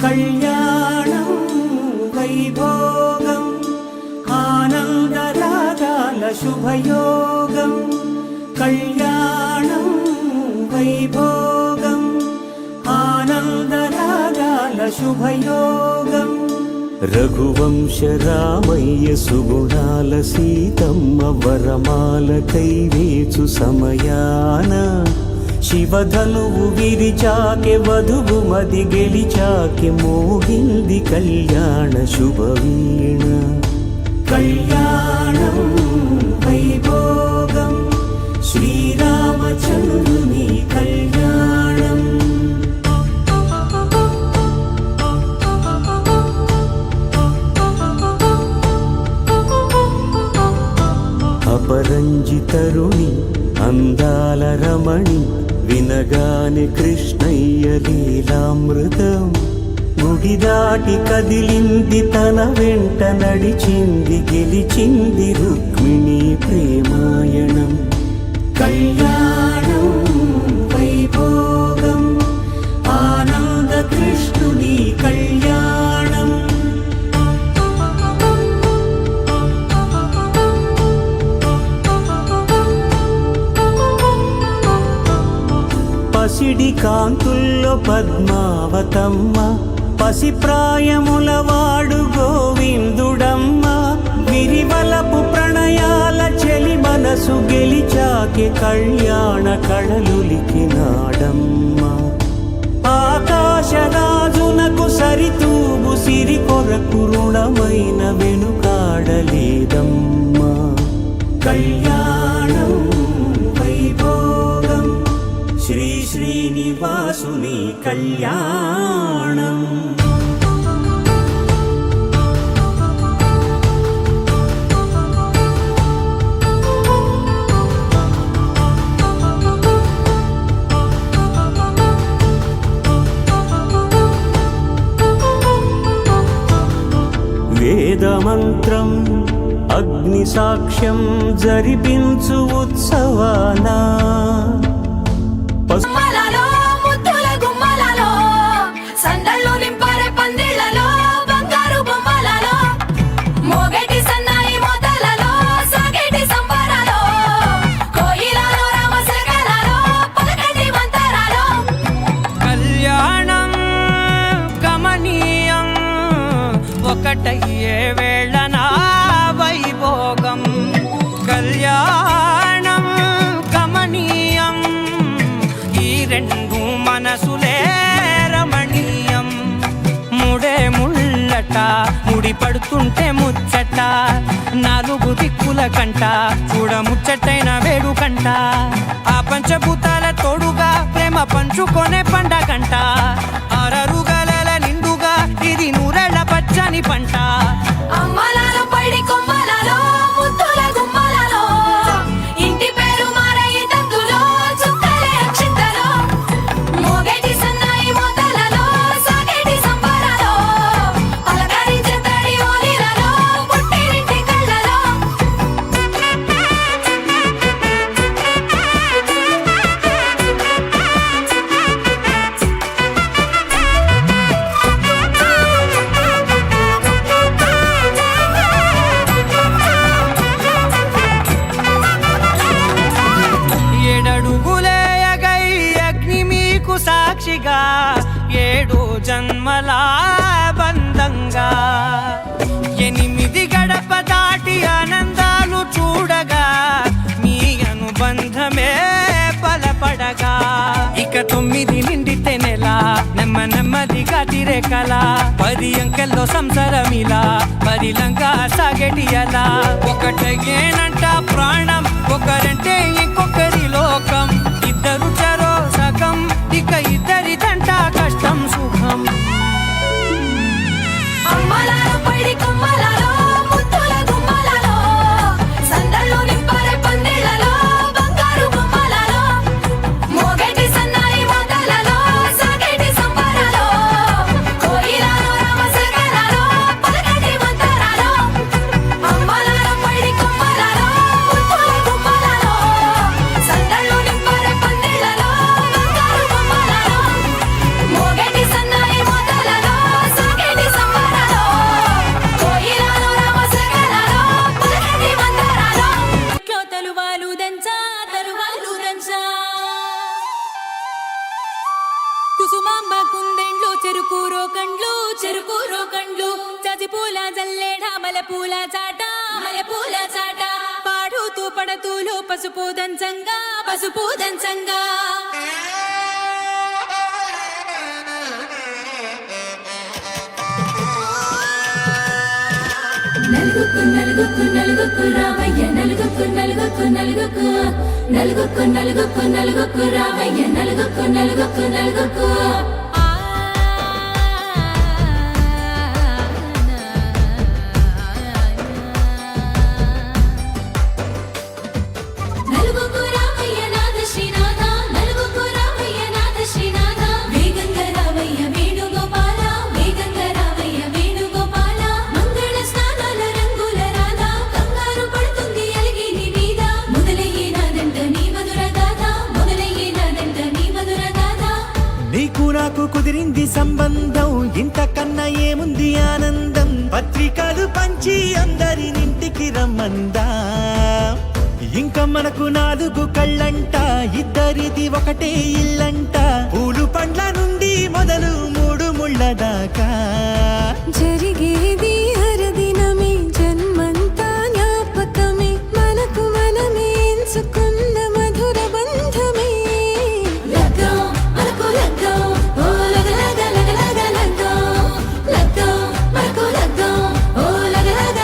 కళ్యాణం వైభోగం ఆనందరాగాల శుభయోగం కళ్యాణం వైభోగం ఆనందరాగాల శుభయోగం రఘువంశ రామయ్య సుగుణాల సీతమ్మ వరమాల కైవేచు సమయాన శివధనువు విరిచాకె వధువు మది గెలిచాకె మోగింది కళ్యాణ శుభవీణ కళ్యాణం వైభోగం శ్రీరామచంద్రుని కళ్యాణం అపరంజి తరుణి అందాల రమణి వినగాని కృష్ణయ్య లీలామృతం ముగిదాటి కదిలింది తన వెంట నడిచింది గెలిచింది రుక్మిణి ప్రేమాయణం కళ్యాణం వైభోగం ఆనంద కృష్ణుని కళ్యాణం పసిడి కాంతుల్లో పద్మావతమ్మ పసిప్రాయముల వాడు గోవిందుడమ్మ విరివలపు ప్రణయాల చెలి మనసు గెలిచాకె కళ్యాణ కళలులికినాడమ్మ ఆకాశరాజునకు సరితూగు సిరి కొరకు రుణమైన వెనుకాడలేదమ్మ కళ్యాణం వైభోగం శ్రీ శ్రీనివాసుని కళ్యాణం వేదమంత్రం అగ్ని సాక్ష్యం జరిపించు ఉత్సవానా ఒకటయ్యే వేళనా వైభోగం కళ్యాణం కమనీయం ఈ రెండు మనసులే రమణీయం ముడే ముళ్ళట ముడి పడుతుంటే ముచ్చట నాలుగు దిక్కుల కంట చూడ ముచ్చటైన వేడుకంట ఆ పంచభూతాల తోడుగా ప్రేమ పంచుకొనే పండగంట ఆరరుగలల నిండుగా ఇది నూరెళ్ళ పచ్చని పంట అమ్మలాలో పైడి కొమ్మలలో ముద్దుల గుమ్మలలో ఇంటి పేరు మారయి తందులో చుక్కలే అక్షింతలో మోగేటి సన్నాయి మోతలలో సాగేటి సంబరాలో పలకరించే తడి ఓలిలలో పుట్టినింటి కళ్ళలో ఏడడుగులేయగై అగ్ని మీకు సాక్షిగా 7 జన్మల బంధంగా 8 గడప దాటి ఆనందాలు చూడగా మీ అనుబంధమే బలపడగా ఇక 9 నిండితే నెల నెమ్మదిగా తిరేకల 10 అంకెల్లో సంసారమిలా పరిలంగా సాగేటియలా ఒకటేనంట ప్రాణం ఒకరంటే ఇంకొకరి లోకం ఇద్దరు చరో సగం ఇక ఇద్దరిదంట కష్టం సుఖం అమ్మలాలో పైడి కొమ్మలలో ముద్దుల గుమ్మలలో సందళ్ళు నింపరే పందిళ్ళలో బంగారు గుమ్మలలో మోగేటి సన్నాయి మోతలలో సాగేటి సంబరాలో కోయిలలో రామశకలలో పలకటి మంతరాలో అమ్మలాలో పైడి కొమ్మలలో ముద్దుల గుమ్మలలో సాంబ కుందెండ్లు చెరుకూరో కండ్లు చజిపూల జల్లేడ మలపూల చాట పాడుతూ పడతూలు పసుపు దంచంగా నలుగుకు రామయ్య నలుగుకు రామయ్య నలుగుకు నలుగుకు రామయ్య నాథ శ్రీనాథ వేగంగా రామయ్య వేణుగోపాల మంగళ స్నానాల రంగుల రాధా కంగారు పడుతుంది అలిగి నీ మీద మొదలయ్యేనాదంట నీ మధుర గాథ నీకు నాకు కుదిరింది సంబంధం ఇంతకన్నా ఏముంది ఆనందం పత్రికలు పంచి అందరినింటికి రమ్మందా ఇంకా మనకు 4 కళ్ళంట ఇద్దరిది ఒకటే ఇల్లంట పూలు పండ్ల నుండి మొదలు 3 ముళ్ళ దాకా జరిగేది హరదినమే జన్మంతా జ్ఞాపకమే మనకు మనమే ఎంచుకున్న మధుర బంధమే లగ్గం మనకు లగ్గం ఓ లగలగ లగ్గం మనకు లగ్గం ఓ లగలగ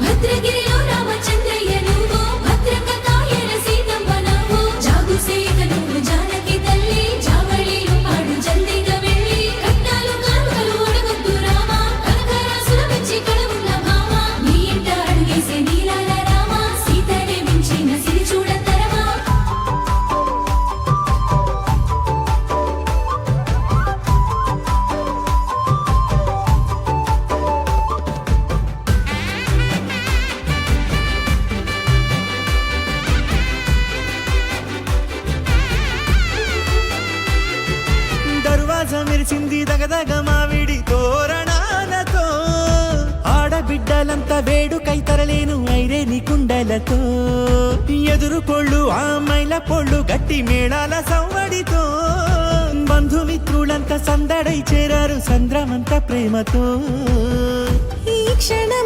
భద్రగిరిలో రామచంద్రయ్య నువ్వు భద్రంగ కాయల సీతమ్మ నువ్వు జాగు సేక నువ్వు జానకి తల్లి జావళిలో పాడు జల్దిగా వెళ్ళి కట్నాలు కానుకలు అడగొద్దు రామ కనకరాసుల మెచ్చి కడవున్న భామ నీ ఇంట అడుగేసే నీలాల రామ సీతనే మించిన సిరి చూడతరమా దర్వాజా మెరిసింది దగదగ మావిడి తోరణాలతో ఆడబిడ్డలంతా వేడుకై తరలేను ఐరేని కుండలతో ఎదురుకోళ్ళు ఆ మైల పొళ్ళు గట్టి మేళాల సవ్వడితో బంధుమిత్రులంతా సందడై చేరారు సంద్రమంత ప్రేమతో ఈ క్షణం